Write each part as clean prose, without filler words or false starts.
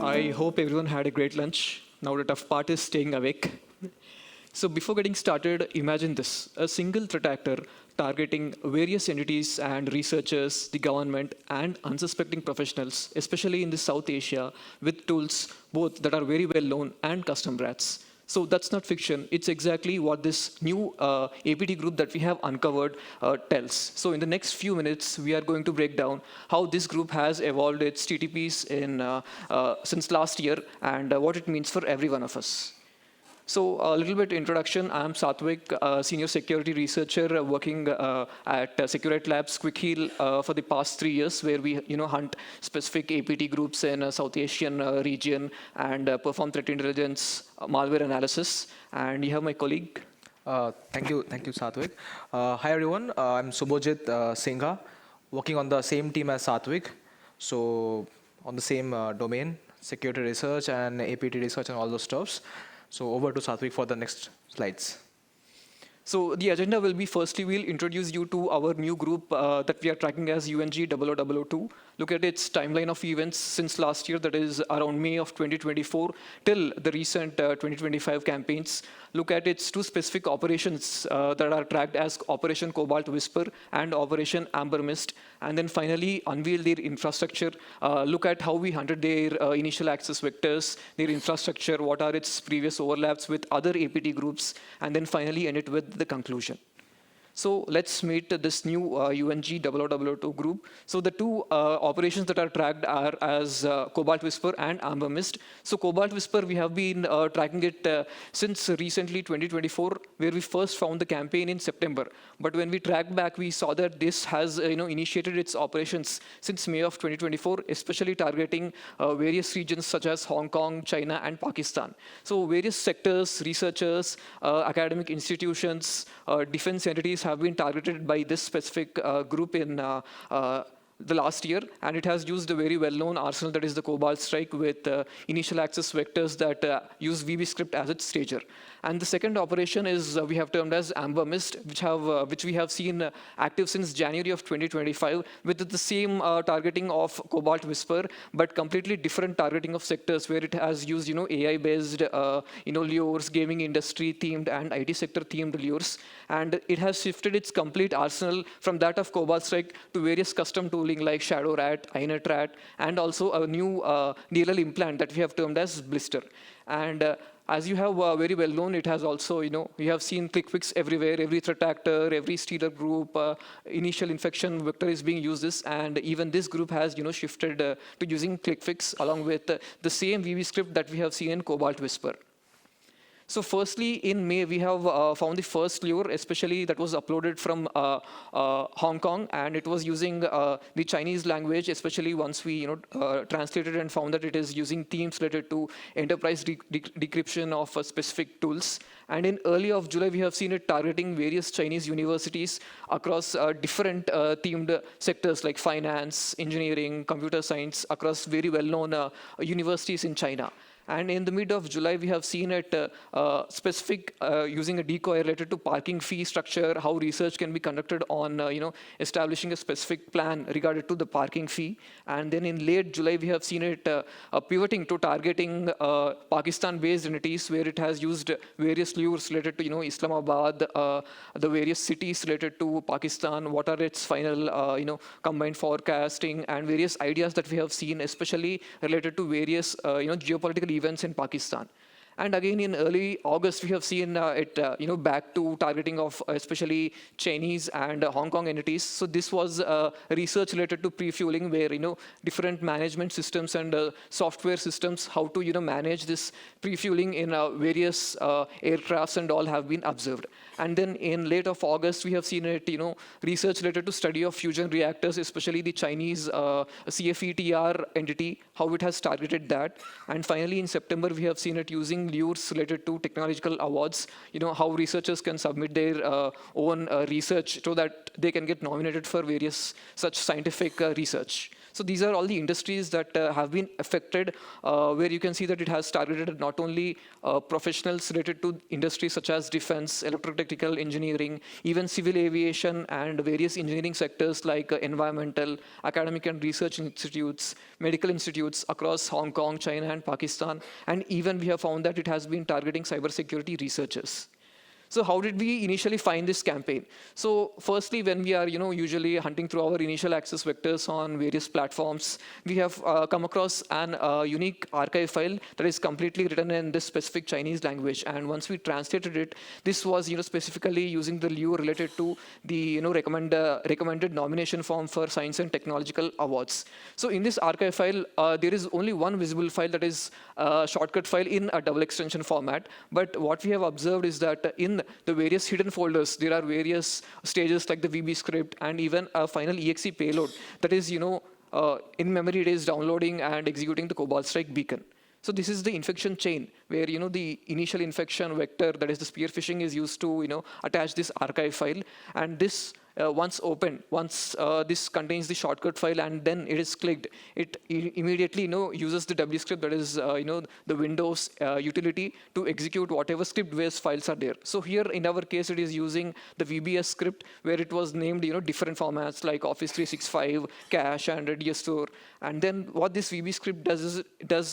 I hope everyone had a great lunch. Now the tough part is staying awake. So before getting started, imagine this. A single threat actor targeting various entities and researchers, the government, and unsuspecting professionals, especially in the South Asia, with tools both that are very well known and custom rats. So that's not fiction. It's exactly what this new APT group that we have uncovered tells. So in the next few minutes, we are going to break down how this group has evolved its TTPs since last year and what it means for every one of us. So a little bit introduction. I'm Sathwik, senior security researcher working at Seqrite Labs, Quick Heal for the past 3 years, where we hunt specific APT groups in South Asian region and perform threat intelligence, malware analysis. And you have my colleague. Thank you, Sathwik. Hi everyone, I'm Subhajeet Singha, working on the same team as Sathwik. So on the same domain, security research and APT research and all those stuffs. So over to Sathwik for the next slides. So the agenda will be, firstly, we'll introduce you to our new group that we are tracking as UNG0002. Look at its timeline of events since last year, that is around May of 2024, till the recent 2025 campaigns. Look at its two specific operations that are tracked as Operation Cobalt Whisper and Operation Amber Mist. And then finally, unveil their infrastructure. Look at how we hunted their initial access vectors, their infrastructure, what are its previous overlaps with other APT groups, and then finally end it with the conclusion. So let's meet this new UNG0002 group. So the two operations that are tracked are as Cobalt Whisper and Amber Mist. So Cobalt Whisper, we have been tracking it since recently 2024, where we first found the campaign in September. But when we tracked back, we saw that this has initiated its operations since May of 2024, especially targeting various regions such as Hong Kong, China, and Pakistan. So various sectors, researchers, academic institutions, defense entities have been targeted by this specific group in the last year, and it has used a very well-known arsenal, that is the Cobalt Strike, with initial access vectors that use VB script as its stager. And the second operation is we have termed as Amber Mist, which we have seen active since January of 2025, with the same targeting of Cobalt Whisper, but completely different targeting of sectors, where it has used AI-based lures, gaming industry themed and IT sector themed lures, and it has shifted its complete arsenal from that of Cobalt Strike to various custom tooling like Shadow Rat, Inet Rat, and also a new DLL implant that we have termed as Blister. And as you have very well known, it has also, we have seen click-fix everywhere, every threat actor, every stealer group, initial infection vector is being used this, and even this group has, shifted to using click-fix along with the same VB script that we have seen in Cobalt Whisper. So firstly, in May, we have found the first lure, especially that was uploaded from Hong Kong, and it was using the Chinese language, especially once we translated and found that it is using themes related to enterprise decryption of specific tools. And in early of July, we have seen it targeting various Chinese universities across different themed sectors like finance, engineering, computer science, across very well-known universities in China. And in the mid of July, we have seen it specific using a decoy related to parking fee structure, how research can be conducted on establishing a specific plan regarding to the parking fee. And then in late July, we have seen it pivoting to targeting Pakistan-based entities, where it has used various lures related to Islamabad, the various cities related to Pakistan, what are its final combined forecasting, and various ideas that we have seen, especially related to various geopolitical events in Pakistan. And again, in early August, we have seen it back to targeting of especially Chinese and Hong Kong entities. So this was research related to pre-fueling, where different management systems and software systems, how to manage this pre-fueling in various aircrafts and all have been observed. And then in late of August, we have seen it research related to study of fusion reactors, especially the Chinese CFETR entity, how it has targeted that. And finally, in September, we have seen it using lures related to technological awards, how researchers can submit their own research so that they can get nominated for various such scientific research. So these are all the industries that have been affected, where you can see that it has targeted not only professionals related to industries such as defense, electrotechnical engineering, even civil aviation and various engineering sectors like environmental, academic and research institutes, medical institutes across Hong Kong, China and Pakistan. And even we have found that it has been targeting cybersecurity researchers. So how did we initially find this campaign? So firstly, when we are usually hunting through our initial access vectors on various platforms, we have come across an unique archive file that is completely written in this specific Chinese language. And once we translated it, this was specifically using the lure related to the recommended nomination form for science and technological awards. So in this archive file, there is only one visible file, that is a shortcut file in a double extension format. But what we have observed is that in the various hidden folders, there are various stages like the VB script and even a final exe payload that is, in memory it is downloading and executing the Cobalt Strike beacon. So this is the infection chain where the initial infection vector, that is the spear phishing, is used to attach this archive file, and this once opened, once this contains the shortcut file and then it is clicked, it immediately uses the W script, that is the Windows utility, to execute whatever script-based files are there. So here in our case, it is using the VBS script where it was named different formats like Office 365, Cache and DS Store. And then what this VB script does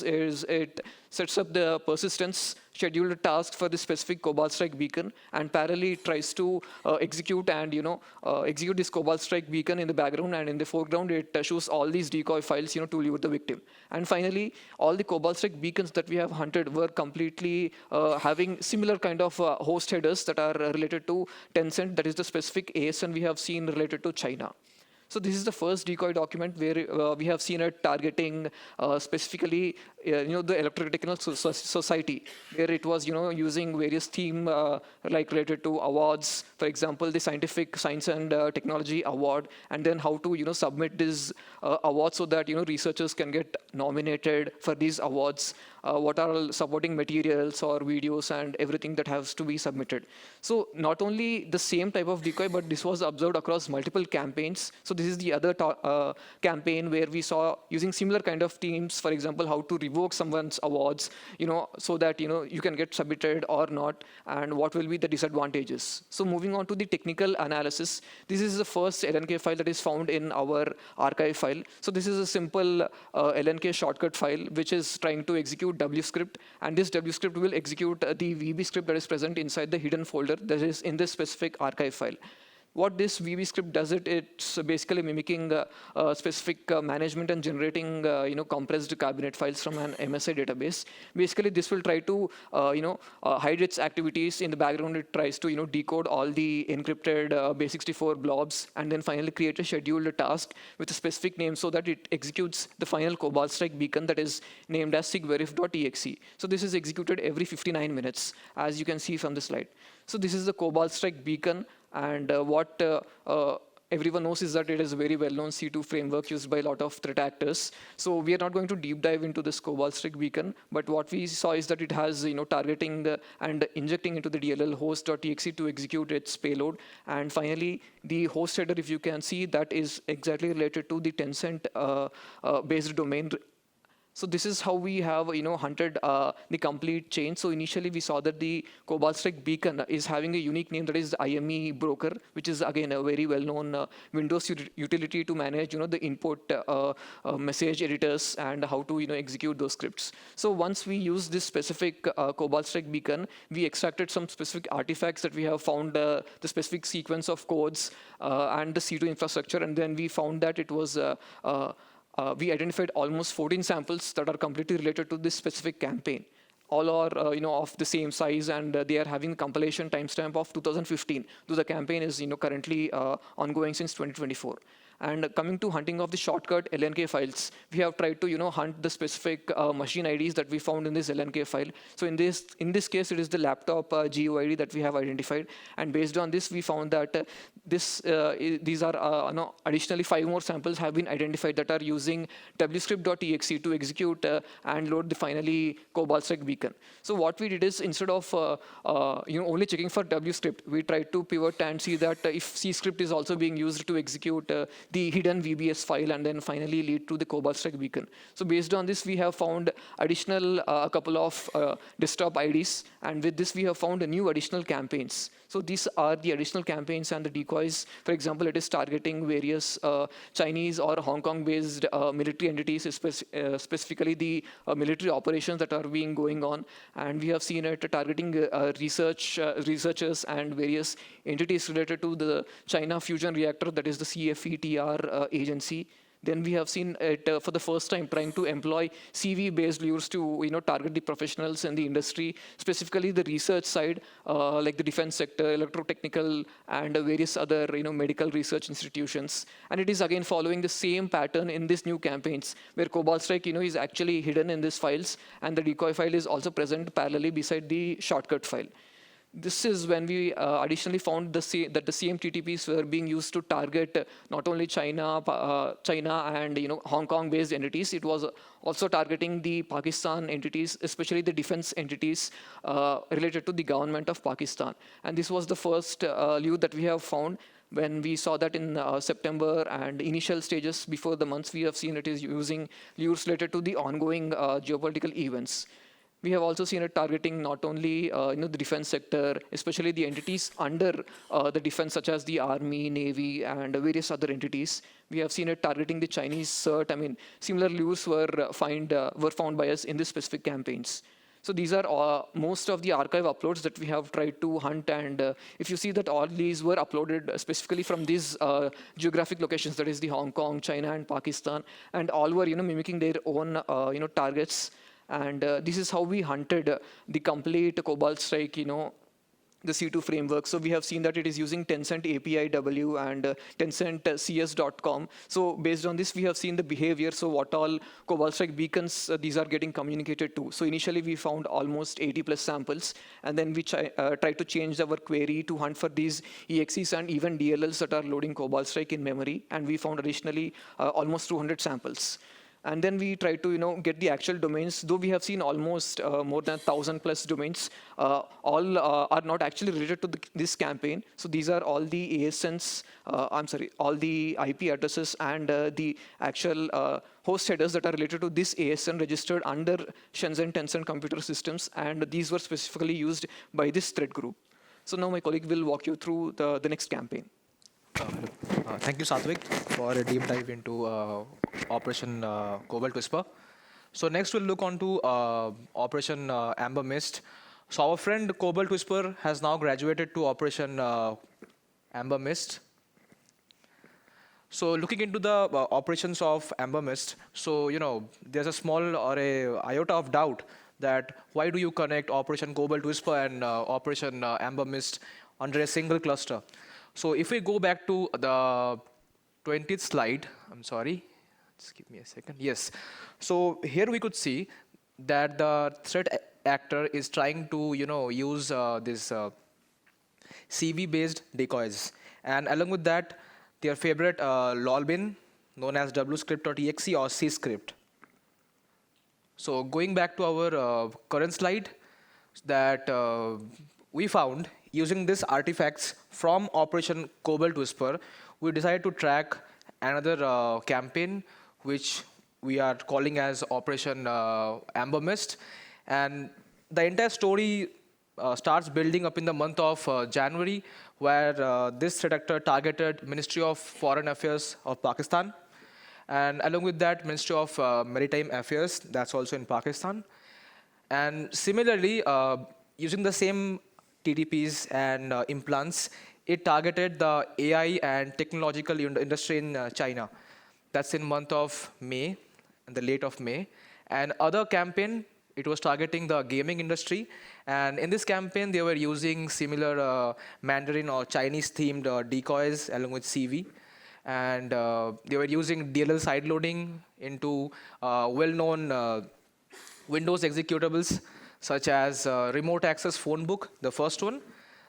is it sets up the persistence scheduled task for the specific Cobalt Strike beacon, and parallelly it tries to execute and execute this Cobalt Strike beacon in the background, and in the foreground it shows all these decoy files to lure the victim. And finally, all the Cobalt Strike beacons that we have hunted were completely having similar kind of host headers that are related to Tencent, that is the specific ASN we have seen related to China. So this is the first decoy document where we have seen it targeting specifically the Electrotechnical Society, where it was using various theme like related to awards, for example the Scientific Science and Technology Award, and then how to submit this award so that researchers can get nominated for these awards, what are all supporting materials or videos and everything that has to be submitted. So not only the same type of decoy, but this was observed across multiple campaigns. So this is the other campaign where we saw using similar kind of themes, for example how to revoke someone's awards, so that you can get submitted or not, and what will be the disadvantages. So moving on to the technical analysis, this is the first LNK file that is found in our archive file. So this is a simple LNK shortcut file which is trying to execute W script, and this W script will execute the VB script that is present inside the hidden folder that is in this specific archive file. What this VB script does, it's basically mimicking specific management and generating compressed cabinet files from an MSI database. Basically, this will try to hide its activities. In the background, it tries to decode all the encrypted base64 blobs, and then finally create a scheduled task with a specific name so that it executes the final Cobalt Strike beacon that is named as sigverif.exe. So this is executed every 59 minutes, as you can see from the slide. So this is the Cobalt Strike beacon. And what everyone knows is that it is a very well-known C2 framework used by a lot of threat actors. So we are not going to deep dive into this Cobalt Strike beacon, but what we saw is that it has targeting and injecting into the DLL host.exe to execute its payload. And finally, the host header, if you can see, that is exactly related to the Tencent based domain. So this is how we have hunted the complete chain. So initially we saw that the Cobalt Strike beacon is having a unique name, that is the IME broker, which is again a very well-known Windows utility to manage the input message editors and how to execute those scripts. So once we use this specific Cobalt Strike beacon, we extracted some specific artifacts that we have found the specific sequence of codes and the C2 infrastructure, and then we found that it was we identified almost 14 samples that are completely related to this specific campaign. All are of the same size, and they are having compilation timestamp of 2015, though the campaign is currently ongoing since 2024. And coming to hunting of the shortcut LNK files, we have tried to hunt the specific machine IDs that we found in this LNK file. So in this case, it is the laptop GUID that we have identified, and based on this, we found that these are additionally 5 more samples have been identified that are using wscript.exe to execute and load the finally Cobalt Strike beacon. So what we did is, instead of only checking for wscript, we tried to pivot and see that if C script is also being used to execute the hidden VBS file, and then finally lead to the Cobalt Strike beacon. So based on this, we have found additional couple of desktop IDs, and with this we have found a new additional campaigns. So these are the additional campaigns and the decoys. For example, it is targeting various Chinese or Hong Kong-based military entities, specifically the military operations that are being going on. And we have seen it targeting researchers and various entities related to the China fusion reactor, that is the CFETR agency. Then we have seen it for the first time trying to employ CV-based lures to target the professionals in the industry, specifically the research side, like the defense sector, electrotechnical, and various other medical research institutions. And it is again following the same pattern in these new campaigns, where Cobalt Strike is actually hidden in these files, and the decoy file is also present parallelly beside the shortcut file. This is when we additionally found that the same TTPs were being used to target not only China and Hong Kong-based entities. It was also targeting the Pakistan entities, especially the defense entities related to the government of Pakistan. And this was the first lure that we have found. When we saw that in September and initial stages before the months, we have seen it is using lures related to the ongoing geopolitical events. We have also seen it targeting not only the defense sector, especially the entities under the defense, such as the army, navy, and various other entities. We have seen it targeting the Chinese CERT. I mean, similar lures were found by us in these specific campaigns. So these are most of the archive uploads that we have tried to hunt, and if you see that all these were uploaded specifically from these geographic locations, that is the Hong Kong, China, and Pakistan, and all were mimicking their own targets. And this is how we hunted the complete Cobalt Strike, the C2 framework. So we have seen that it is using Tencent API-W and Tencent CS.com. So based on this, we have seen the behavior. So what all Cobalt Strike beacons these are getting communicated to. So initially, we found almost 80 plus samples. And then we tried to change our query to hunt for these EXEs and even DLLs that are loading Cobalt Strike in memory. And we found additionally almost 200 samples. And then we try to get the actual domains. Though we have seen almost more than 1,000 plus domains, all are not actually related to this campaign. So these are all the ASNs, all the IP addresses and the actual host headers that are related to this ASN registered under Shenzhen Tencent Computer Systems. And these were specifically used by this threat group. So now my colleague will walk you through the next campaign. Thank you, Sathwik, for a deep dive into Operation Cobalt Whisper. So next we'll look on to Operation Amber Mist. So our friend Cobalt Whisper has now graduated to Operation Amber Mist. So looking into the operations of Amber Mist, so there's a small or a iota of doubt that why do you connect Operation Cobalt Whisper and Operation Amber Mist under a single cluster? So if we go back to the 20th slide, I'm sorry, just give me a second. Yes. So here we could see that the threat actor is trying to, use this CV-based decoys. And along with that, their favorite lolbin, known as wscript.exe or C-script. So going back to our current slide, that we found using these artifacts from Operation Cobalt Whisper, we decided to track another campaign, which we are calling as Operation Amber Mist. And the entire story starts building up in the month of January, where this threat actor targeted Ministry of Foreign Affairs of Pakistan. And along with that, Ministry of Maritime Affairs, that's also in Pakistan. And similarly, using the same TTPs and implants, it targeted the AI and technological industry in China. That's in month of May, in the late of May. And other campaign, it was targeting the gaming industry. And in this campaign, they were using similar Mandarin or Chinese-themed decoys along with CV. And they were using DLL sideloading into well-known Windows executables, such as remote access phone book, the first one.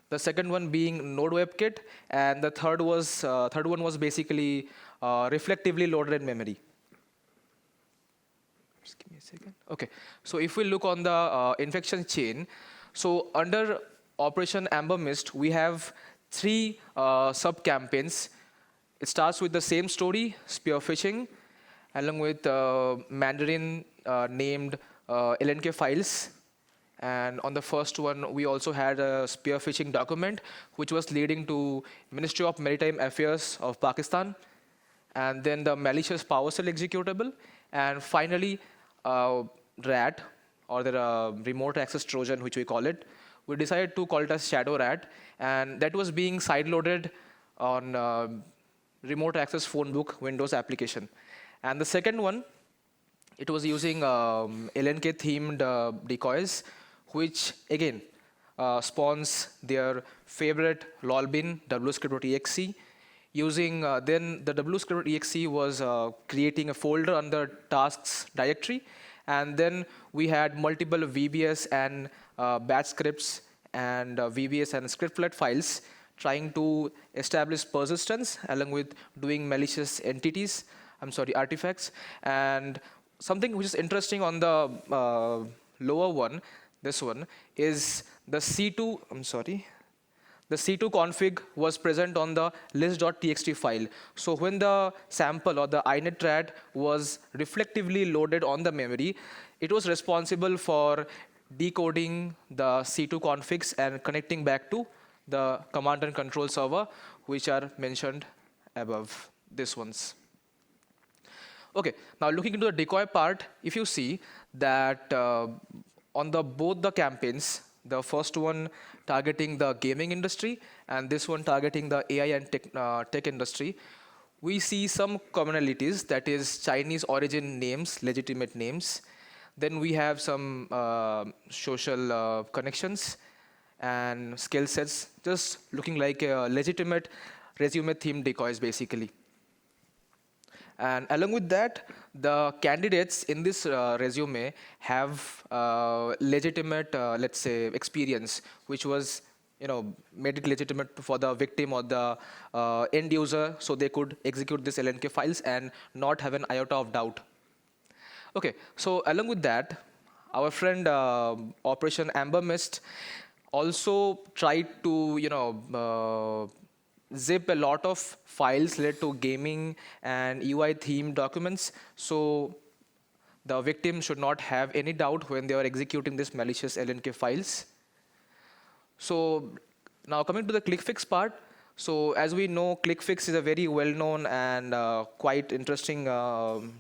The second one being Node WebKit, and the third one was basically reflectively loaded in memory. Just give me a second. Okay, so if we look on the infection chain, so under Operation Amber Mist, we have three sub-campaigns. It starts with the same story, spear phishing, along with Mandarin named LNK files. And on the first one, we also had a spear phishing document, which was leading to Ministry of Maritime Affairs of Pakistan, and then the malicious PowerShell executable, and finally, RAT, or the remote access Trojan, which we call it. We decided to call it as Shadow RAT, and that was being sideloaded on remote access phone book Windows application. And the second one, it was using LNK themed decoys, which again spawns their favorite lolbin wscript.exe. Using then the wscript.exe was creating a folder under tasks directory, and then we had multiple VBS and batch scripts and VBS and scriptlet files trying to establish persistence along with doing malicious artifacts. And something which is interesting on the lower one, this one, is the C2, the C2 config was present on the list.txt file. So when the sample or the inetRAT was reflectively loaded on the memory, it was responsible for decoding the C2 configs and connecting back to the command and control server, which are mentioned above, these ones. Okay, now looking into the decoy part, if you see that on both the campaigns, the first one targeting the gaming industry and this one targeting the AI and tech industry, we see some commonalities, that is Chinese origin names, legitimate names. Then we have some social connections and skill sets, just looking like legitimate resume themed decoys basically. And along with that, the candidates in this resume have legitimate, let's say, experience, which was, made it legitimate for the victim or the end user, so they could execute these LNK files and not have an iota of doubt. Okay, so along with that, our friend Operation Amber Mist also tried to, zip a lot of files related to gaming and UI theme documents, so the victim should not have any doubt when they are executing these malicious LNK files. So now coming to the ClickFix part. So as we know, ClickFix is a very well-known and quite interesting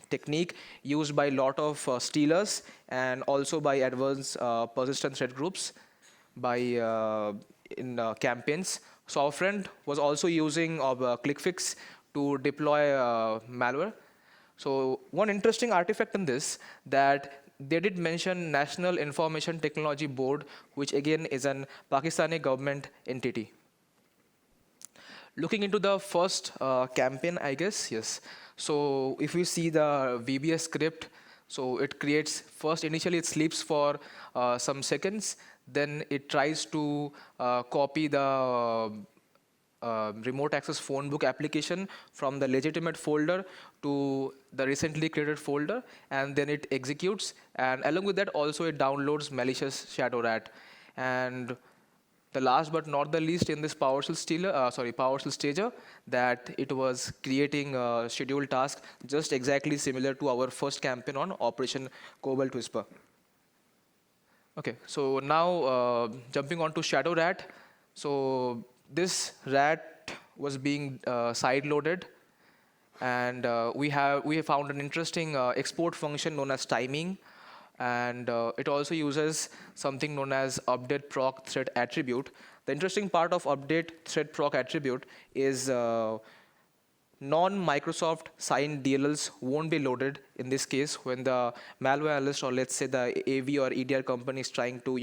technique used by a lot of stealers and also by advanced persistent threat groups in campaigns. So our friend was also using ClickFix to deploy malware. So one interesting artifact in this, that they did mention National Information Technology Board, which again is an Pakistani government entity. Looking into the first campaign, I guess, yes. So if you see the VBS script, so it creates, first initially it sleeps for some seconds, then it tries to copy the remote access phone book application from the legitimate folder to the recently created folder, and then it executes. And along with that, also it downloads malicious Shadow RAT. And the last but not the least in this PowerShell stager, that it was creating a scheduled task just exactly similar to our first campaign on Operation Cobalt Whisper. Okay, so now jumping on to Shadow RAT. So this RAT was being side-loaded, and we have found an interesting export function known as timing, and it also uses something known as update proc thread attribute. The interesting part of update thread proc attribute is non-Microsoft signed DLLs won't be loaded in this case when the malware analyst, or let's say the AV or EDR company, is trying to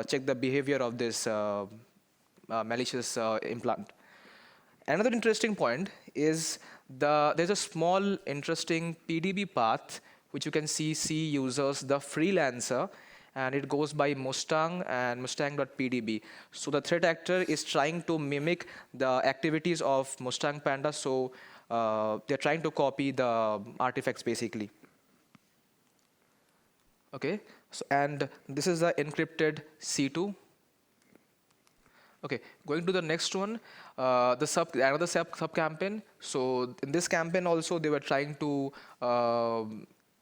check the behavior of this malicious implant. Another interesting point is there's a small interesting PDB path which you can see C users the freelancer, and it goes by Mustang and Mustang.pdb. So the threat actor is trying to mimic the activities of Mustang Panda, so they're trying to copy the artifacts basically. Okay, so and this is the encrypted C2. Okay, going to the next one, another sub campaign. So in this campaign also they were trying to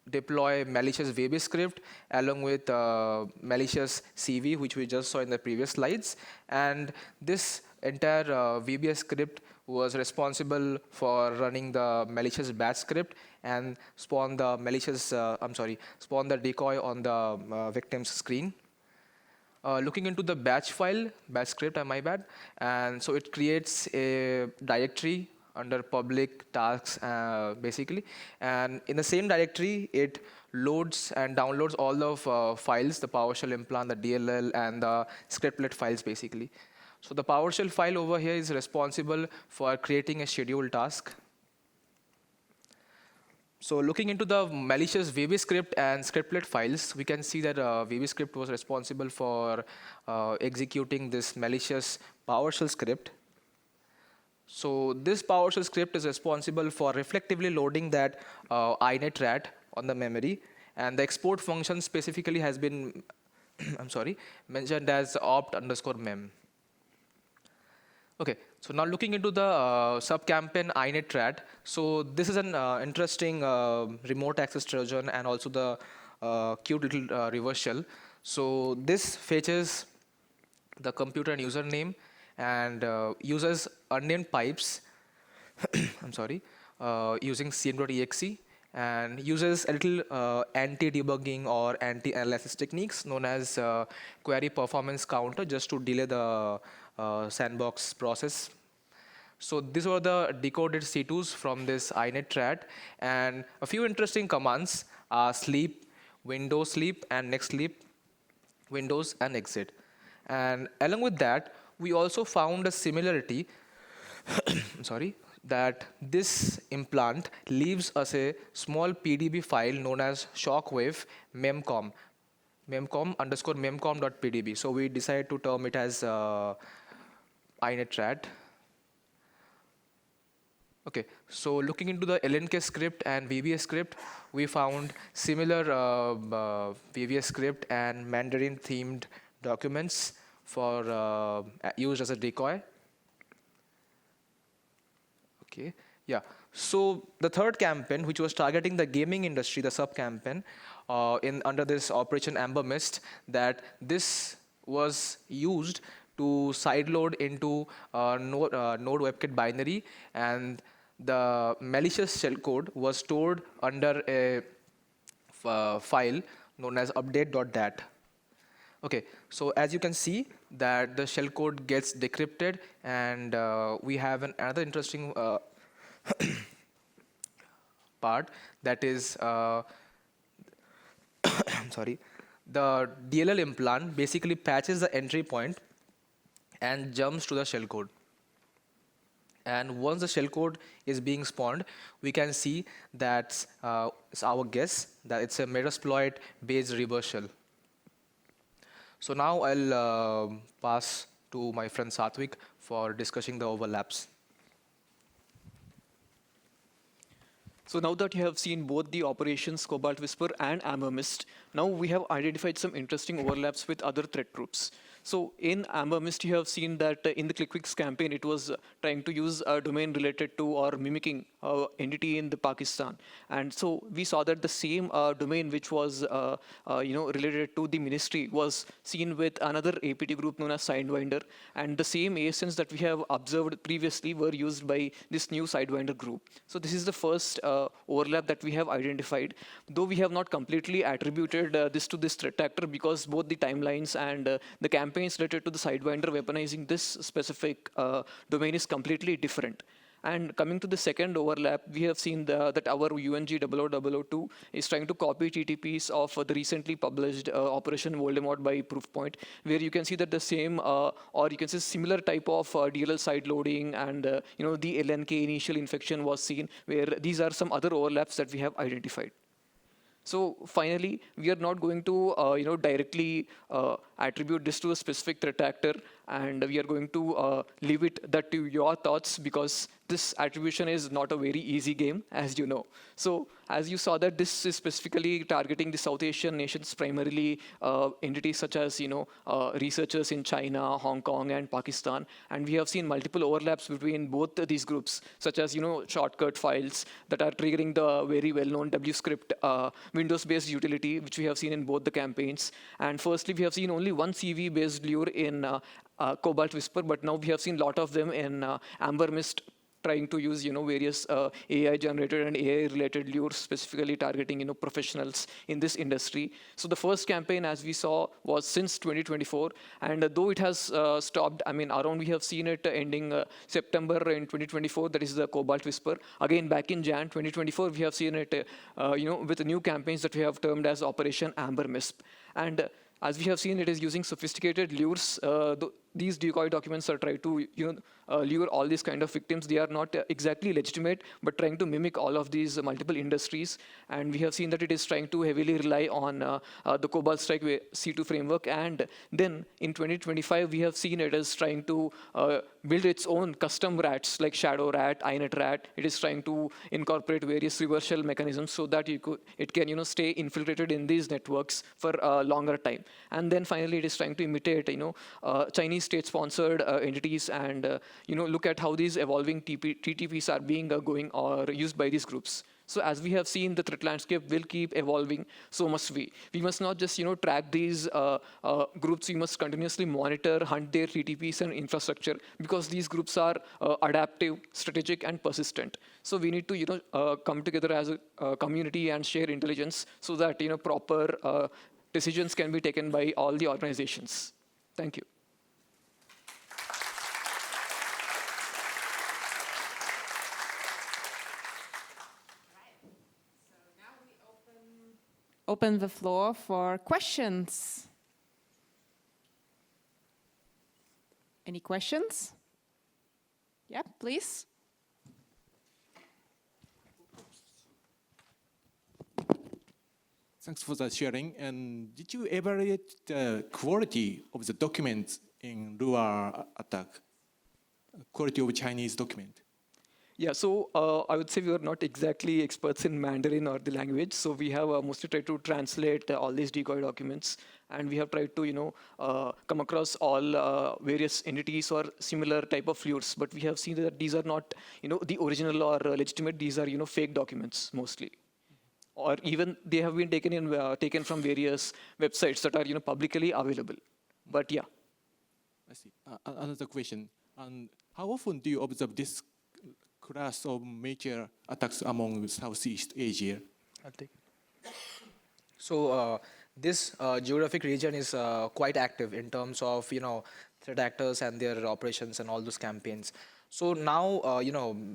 deploy malicious VB script along with malicious CV, which we just saw in the previous slides. And this entire VBS script was responsible for running the malicious batch script and spawn the spawn the decoy on the victim's screen. Looking into the batch script, my bad, and so it creates a directory under public tasks, basically, and in the same directory, it loads and downloads all of files, the PowerShell implant, the DLL, and the scriptlet files, basically. So the PowerShell file over here is responsible for creating a scheduled task. So looking into the malicious VB script and scriptlet files, we can see that VB script was responsible for executing this malicious PowerShell script. So this PowerShell script is responsible for reflectively loading that inetrat on the memory, and the export function specifically has been mentioned as opt_mem. Okay, so now looking into the sub-campaign inetrat. So this is an interesting remote access Trojan and also the cute little reverse shell. So this fetches the computer and username and uses unnamed pipes, using cm.exe, and uses a little anti-debugging or anti-analysis techniques known as query performance counter just to delay the sandbox process. So these were the decoded C2s from this inetrat, and a few interesting commands are sleep, Windows sleep, and next sleep, Windows and exit. And along with that, we also found a similarity that this implant leaves us a small PDB file known as shockwave memcom_memcom.pdb. So we decided to term it as inetrat. Okay, so looking into the LNK script and VBS script, we found similar VBS script and Mandarin themed documents for used as a decoy. Okay, yeah. So the third campaign, which was targeting the gaming industry, the sub-campaign, under this Operation Amber Mist, that this was used to sideload into Node WebKit binary, and the malicious shellcode was stored under a file known as update.dat. Okay, so as you can see that the shellcode gets decrypted, and we have another interesting part, that is the DLL implant basically patches the entry point and jumps to the shellcode. And once the shellcode is being spawned, we can see that it's our guess that it's a Metasploit based reverse shell. So now I'll pass to my friend Sathwik for discussing the overlaps. So now that you have seen both the operations Cobalt Whisper and Amber Mist, now we have identified some interesting overlaps with other threat groups. So in Amber Mist, you have seen that in the ClickWix campaign, it was trying to use a domain related to or mimicking entity in the Pakistan. And so we saw that the same domain which was related to the ministry was seen with another APT group known as Sidewinder. And the same ASNs that we have observed previously were used by this new Sidewinder group. So this is the first overlap that we have identified, though we have not completely attributed this to this threat actor, because both the timelines and the campaigns related to the Sidewinder weaponizing this specific domain is completely different. And coming to the second overlap, we have seen that our UNG 0002 is trying to copy TTPs of the recently published Operation Voldemort by Proofpoint, where you can see that the same, or you can say similar type of DLL side loading and the LNK initial infection was seen, where these are some other overlaps that we have identified. So finally, we are not going to directly attribute this to a specific threat actor, and we are going to leave it that to your thoughts, because this attribution is not a very easy game, as you know. So as you saw that this is specifically targeting the South Asian nations, primarily entities such as researchers in China, Hong Kong, and Pakistan. And we have seen multiple overlaps between both these groups, such as shortcut files that are triggering the very well-known WScript Windows-based utility, which we have seen in both the campaigns. And firstly, we have seen only one CV-based lure in Cobalt Whisper, but now we have seen a lot of them in Amber Mist, trying to use various AI-generated and AI-related lures, specifically targeting professionals in this industry. So the first campaign, as we saw, was since 2024, and though it has stopped, I mean, around we have seen it ending September in 2024. That is the Cobalt Whisper. Again, back in Jan 2024, we have seen it, with new campaigns that we have termed as Operation Amber Mist. And as we have seen, it is using sophisticated lures. These decoy documents are trying to lure all these kind of victims. They are not exactly legitimate, but trying to mimic all of these multiple industries. And we have seen that it is trying to heavily rely on the Cobalt Strike C2 framework. And then in 2025, we have seen it as trying to build its own custom rats like Shadow Rat, INET Rat. It is trying to incorporate various reversal mechanisms so that it can stay infiltrated in these networks for a longer time. And then finally, it is trying to imitate Chinese state-sponsored entities and look at how these evolving TTPs are being going or used by these groups. So as we have seen, the threat landscape will keep evolving. So must we. We must not just track these groups. We must continuously monitor, hunt their TTPs and infrastructure, because these groups are adaptive, strategic, and persistent. So we need to come together as a community and share intelligence so that proper decisions can be taken by all the organizations. Thank you. Open the floor for questions. Any questions? Yeah, please. Thanks for the sharing. And did you evaluate the quality of the documents in Lua attack? Quality of Chinese document? Yeah, so I would say we are not exactly experts in Mandarin or the language. So we have mostly tried to translate all these decoy documents, and we have tried to come across all various entities or similar type of lures. But we have seen that these are not the original or legitimate. These are fake documents mostly, or even they have been taken from various websites that are publicly available. But yeah. I see. Another question. How often do you observe this class of major attacks among Southeast Asia? I'll take it. So this geographic region is quite active in terms of threat actors and their operations and all those campaigns. So now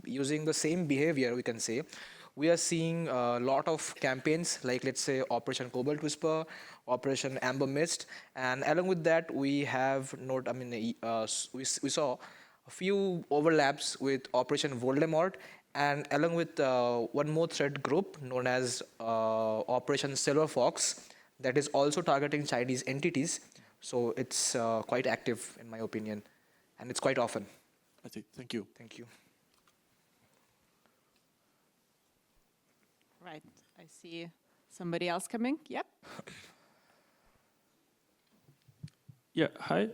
using the same behavior, we can say we are seeing a lot of campaigns like, let's say, Operation Cobalt Whisper, Operation Amber Mist, and along with that we have we saw a few overlaps with Operation Voldemort, and along with one more threat group known as Operation Silver Fox, that is also targeting Chinese entities. So it's quite active, in my opinion, and it's quite often. That's it. Thank you. Thank you. Right, I see somebody else coming. Yep. Yeah, hi.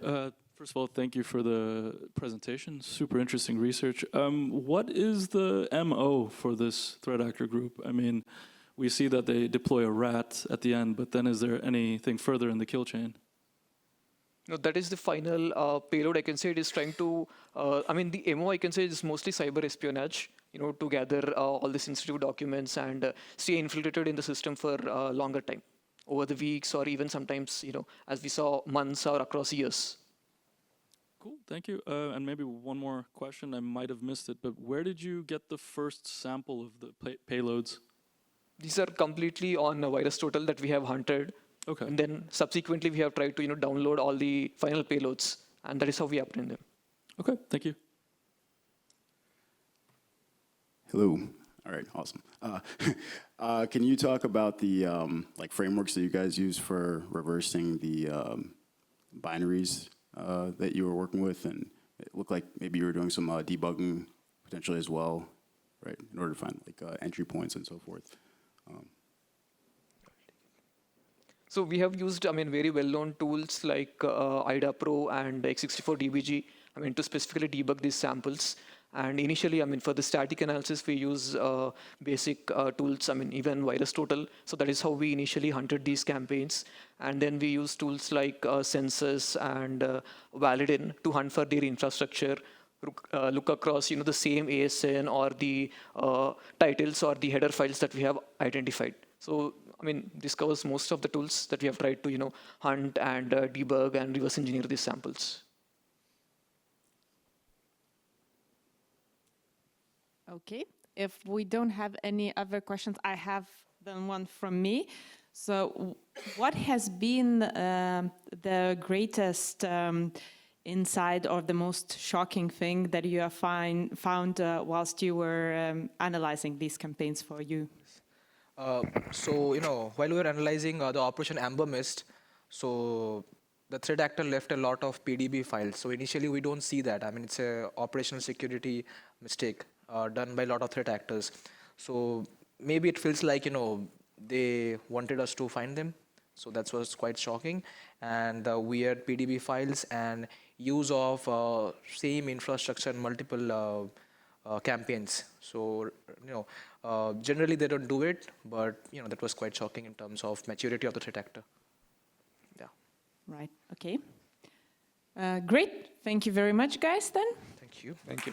First of all, thank you for the presentation. Super interesting research. What is the MO for this threat actor group? I mean, we see that they deploy a rat at the end, but then is there anything further in the kill chain? No, that is the final payload. I can say it is trying to, the MO I can say is mostly cyber espionage, to gather all the sensitive documents and stay infiltrated in the system for a longer time, over the weeks or even sometimes, as we saw, months or across years. Cool, thank you. And maybe one more question, I might have missed it, but where did you get the first sample of the payloads? These are completely on VirusTotal that we have hunted. Okay. And then subsequently we have tried to download all the final payloads, and that is how we obtain them. Okay, thank you. Hello. All right, awesome. Can you talk about the frameworks that you guys use for reversing the binaries that you were working with, and it looked like maybe you were doing some debugging potentially as well, right, in order to find like entry points and so forth. So we have used, very well-known tools like IDA Pro and x64DBG, to specifically debug these samples. And initially, for the static analysis, we use basic tools, even VirusTotal. So that is how we initially hunted these campaigns. And then we use tools like Census and Validin to hunt for their infrastructure, look across, the same ASN or the titles or the header files that we have identified. So, this covers most of the tools that we have tried to, hunt and debug and reverse engineer these samples. Okay. If we don't have any other questions, I have then one from me. So what has been the greatest insight or the most shocking thing that you have found whilst you were analyzing these campaigns for you? So, while we were analyzing the Operation Amber Mist, so the threat actor left a lot of PDB files. So initially we don't see that. It's a operational security mistake done by a lot of threat actors. So maybe it feels like, they wanted us to find them. So that was quite shocking. And weird PDB files and use of same infrastructure in multiple campaigns. So, generally they don't do it, but that was quite shocking in terms of maturity of the threat actor. Yeah. Right. Okay. Great. Thank you very much, guys, then. Thank you. Thank you.